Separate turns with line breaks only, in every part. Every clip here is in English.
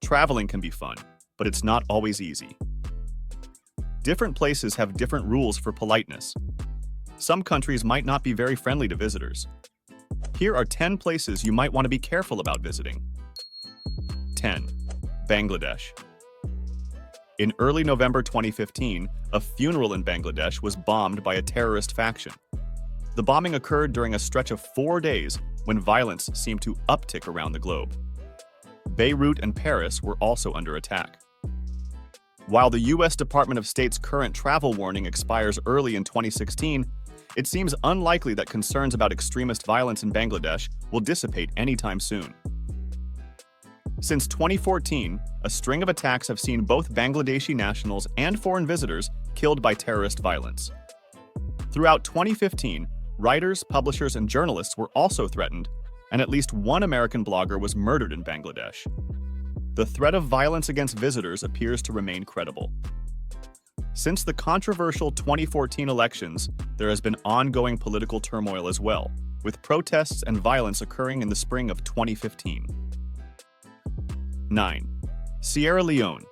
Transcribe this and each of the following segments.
Traveling can be fun, but it's not always easy. Different places have different rules for politeness. Some countries might not be very friendly to visitors. Here are 10 places you might want to be careful about visiting. 10. Bangladesh. In early November 2015, a funeral in Bangladesh was bombed by a terrorist faction. The bombing occurred during a stretch of 4 days when violence seemed to uptick around the globe. Beirut and Paris were also under attack. While the U.S. Department of State's current travel warning expires early in 2016, it seems unlikely that concerns about extremist violence in Bangladesh will dissipate anytime soon. Since 2014, a string of attacks have seen both Bangladeshi nationals and foreign visitors killed by terrorist violence. Throughout 2015, writers, publishers, and journalists were also threatened, and at least one American blogger was murdered in Bangladesh. The threat of violence against visitors appears to remain credible. Since the controversial 2014 elections, there has been ongoing political turmoil as well, with protests and violence occurring in the spring of 2015. 9. Sierra Leone.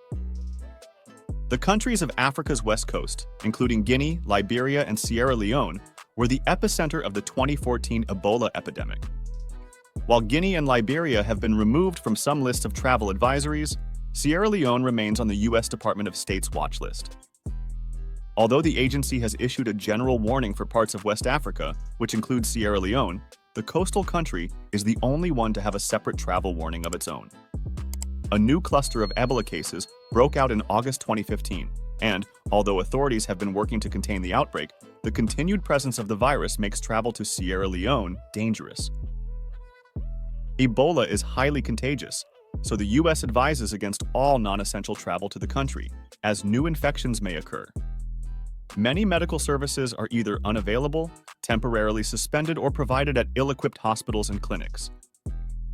The countries of Africa's west coast, including Guinea, Liberia, and Sierra Leone, were the epicenter of the 2014 Ebola epidemic. While Guinea and Liberia have been removed from some lists of travel advisories, Sierra Leone remains on the U.S. Department of State's watch list. Although the agency has issued a general warning for parts of West Africa, which includes Sierra Leone, the coastal country is the only one to have a separate travel warning of its own. A new cluster of Ebola cases broke out in August 2015, and, although authorities have been working to contain the outbreak, the continued presence of the virus makes travel to Sierra Leone dangerous. Ebola is highly contagious, so the U.S. advises against all non-essential travel to the country, as new infections may occur. Many medical services are either unavailable, temporarily suspended, or provided at ill-equipped hospitals and clinics.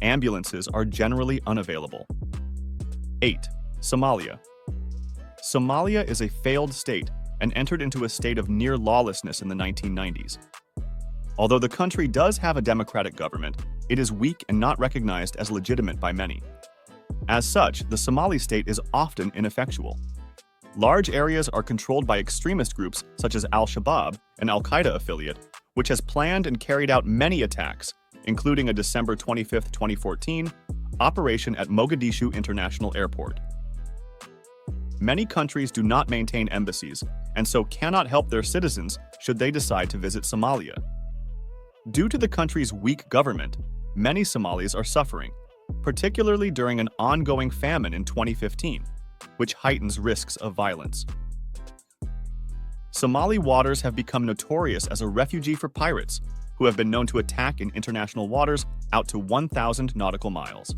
Ambulances are generally unavailable. 8. Somalia. Somalia is a failed state and entered into a state of near lawlessness in the 1990s. Although the country does have a democratic government, it is weak and not recognized as legitimate by many. As such, the Somali state is often ineffectual. Large areas are controlled by extremist groups such as Al-Shabaab, an Al-Qaeda affiliate, which has planned and carried out many attacks, including a December 25, 2014, operation at Mogadishu International Airport. Many countries do not maintain embassies, and so cannot help their citizens should they decide to visit Somalia. Due to the country's weak government, many Somalis are suffering, particularly during an ongoing famine in 2015, which heightens risks of violence. Somali waters have become notorious as a refuge for pirates, who have been known to attack in international waters out to 1,000 nautical miles.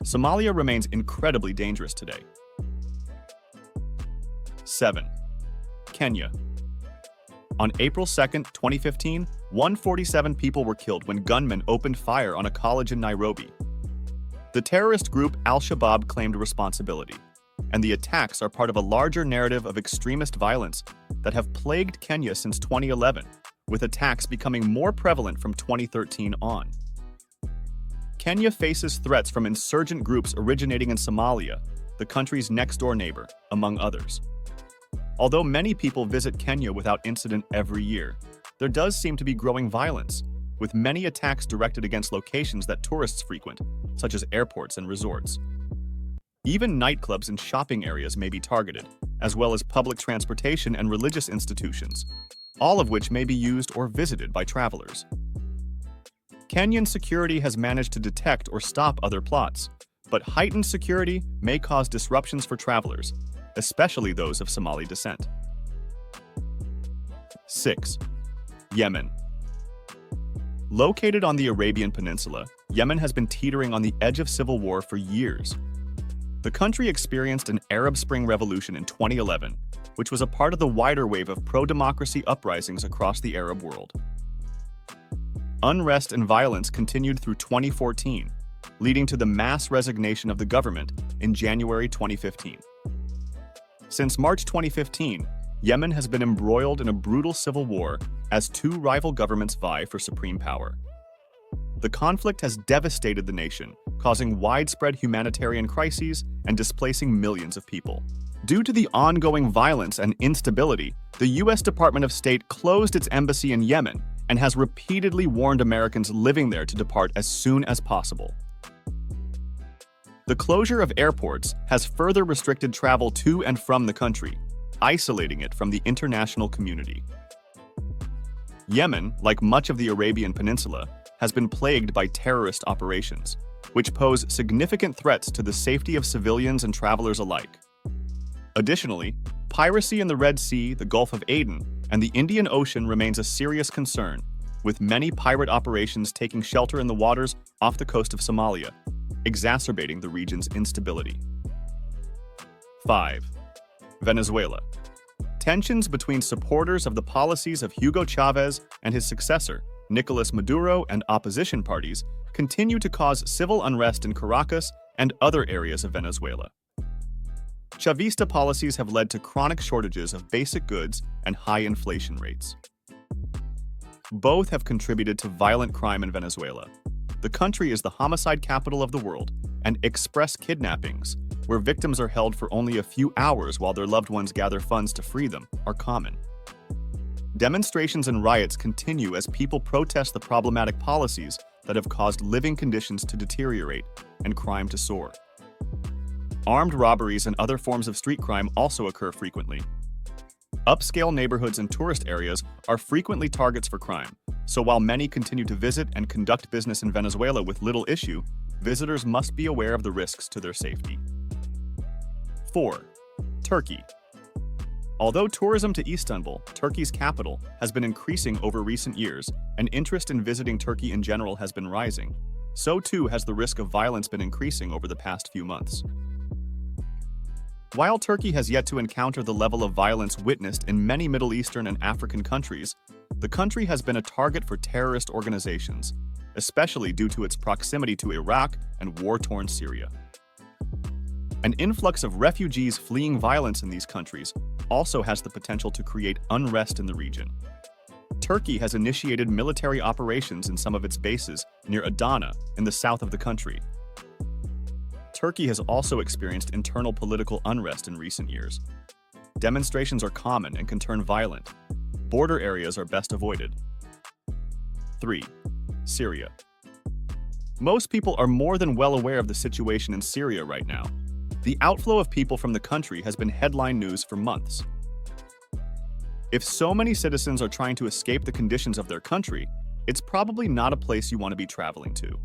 Somalia remains incredibly dangerous today. 7. Kenya. On April 2, 2015, 147 people were killed when gunmen opened fire on a college in Nairobi. The terrorist group Al-Shabaab claimed responsibility, and the attacks are part of a larger narrative of extremist violence that have plagued Kenya since 2011, with attacks becoming more prevalent from 2013 on. Kenya faces threats from insurgent groups originating in Somalia, the country's next-door neighbor, among others. Although many people visit Kenya without incident every year, there does seem to be growing violence, with many attacks directed against locations that tourists frequent, such as airports and resorts. Even nightclubs and shopping areas may be targeted, as well as public transportation and religious institutions, all of which may be used or visited by travelers. Kenyan security has managed to detect or stop other plots, but heightened security may cause disruptions for travelers, especially those of Somali descent. 6. Yemen. Located on the Arabian Peninsula, Yemen has been teetering on the edge of civil war for years. The country experienced an Arab Spring revolution in 2011, which was a part of the wider wave of pro-democracy uprisings across the Arab world. Unrest and violence continued through 2014, leading to the mass resignation of the government in January 2015. Since March 2015, Yemen has been embroiled in a brutal civil war as two rival governments vie for supreme power. The conflict has devastated the nation, causing widespread humanitarian crises and displacing millions of people. Due to the ongoing violence and instability, the U.S. Department of State closed its embassy in Yemen and has repeatedly warned Americans living there to depart as soon as possible. The closure of airports has further restricted travel to and from the country, isolating it from the international community. Yemen, like much of the Arabian Peninsula, has been plagued by terrorist operations, which pose significant threats to the safety of civilians and travelers alike. Additionally, piracy in the Red Sea, the Gulf of Aden, and the Indian Ocean remains a serious concern, with many pirate operations taking shelter in the waters off the coast of Somalia, exacerbating the region's instability. 5. Venezuela. Tensions between supporters of the policies of Hugo Chavez and his successor, Nicolas Maduro, and opposition parties continue to cause civil unrest in Caracas and other areas of Venezuela. Chavista policies have led to chronic shortages of basic goods and high inflation rates. Both have contributed to violent crime in Venezuela. The country is the homicide capital of the world, and express kidnappings, where victims are held for only a few hours while their loved ones gather funds to free them, are common. Demonstrations and riots continue as people protest the problematic policies that have caused living conditions to deteriorate and crime to soar. Armed robberies and other forms of street crime also occur frequently. Upscale neighborhoods and tourist areas are frequently targets for crime, so while many continue to visit and conduct business in Venezuela with little issue, visitors must be aware of the risks to their safety. 4. Turkey. Although tourism to Istanbul, Turkey's capital, has been increasing over recent years, and interest in visiting Turkey in general has been rising, so too has the risk of violence been increasing over the past few months. While Turkey has yet to encounter the level of violence witnessed in many Middle Eastern and African countries, the country has been a target for terrorist organizations, especially due to its proximity to Iraq and war-torn Syria. An influx of refugees fleeing violence in these countries also has the potential to create unrest in the region. Turkey has initiated military operations in some of its bases near Adana in the south of the country. Turkey has also experienced internal political unrest in recent years. Demonstrations are common and can turn violent. Border areas are best avoided. 3. Syria. Most people are more than well aware of the situation in Syria right now. The outflow of people from the country has been headline news for months. If so many citizens are trying to escape the conditions of their country, it's probably not a place you want to be traveling to.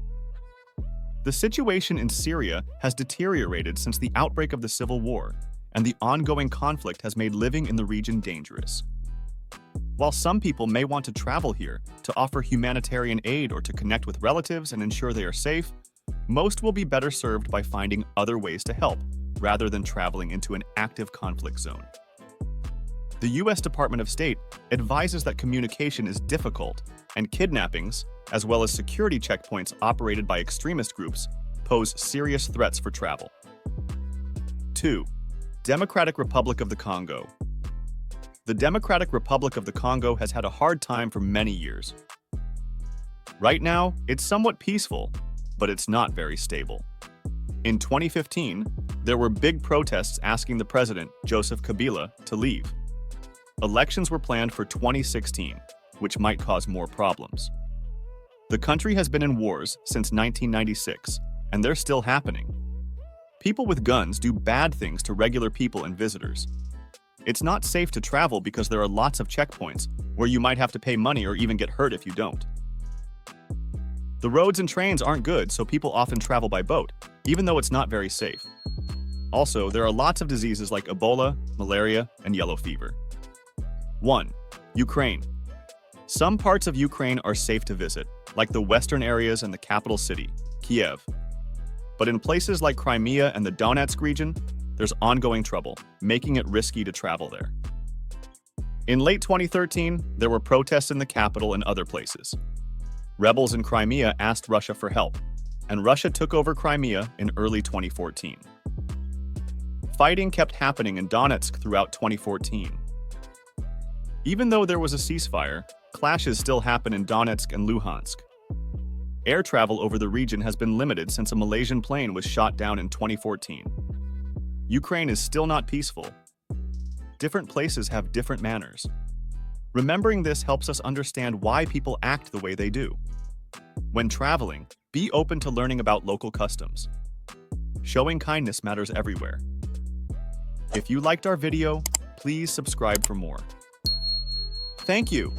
The situation in Syria has deteriorated since the outbreak of the civil war, and the ongoing conflict has made living in the region dangerous. While some people may want to travel here to offer humanitarian aid or to connect with relatives and ensure they are safe, most will be better served by finding other ways to help, rather than traveling into an active conflict zone. The U.S. Department of State advises that communication is difficult, and kidnappings, as well as security checkpoints operated by extremist groups, pose serious threats for travel. 2. Democratic Republic of the Congo. The Democratic Republic of the Congo has had a hard time for many years. Right now, it's somewhat peaceful, but it's not very stable. In 2015, there were big protests asking the president, Joseph Kabila, to leave. Elections were planned for 2016, which might cause more problems. The country has been in wars since 1996, and they're still happening. People with guns do bad things to regular people and visitors. It's not safe to travel because there are lots of checkpoints where you might have to pay money or even get hurt if you don't. The roads and trains aren't good, so people often travel by boat, even though it's not very safe. Also, there are lots of diseases like Ebola, malaria, and yellow fever. 1. Ukraine. Some parts of Ukraine are safe to visit, like the western areas and the capital city, Kiev. But in places like Crimea and the Donetsk region, there's ongoing trouble, making it risky to travel there. In late 2013, there were protests in the capital and other places. Rebels in Crimea asked Russia for help, and Russia took over Crimea in early 2014. Fighting kept happening in Donetsk throughout 2014. Even though there was a ceasefire, clashes still happen in Donetsk and Luhansk. Air travel over the region has been limited since a Malaysian plane was shot down in 2014. Ukraine is still not peaceful. Different places have different manners. Remembering this helps us understand why people act the way they do. When traveling, be open to learning about local customs. Showing kindness matters everywhere. If you liked our video, please subscribe for more. Thank you!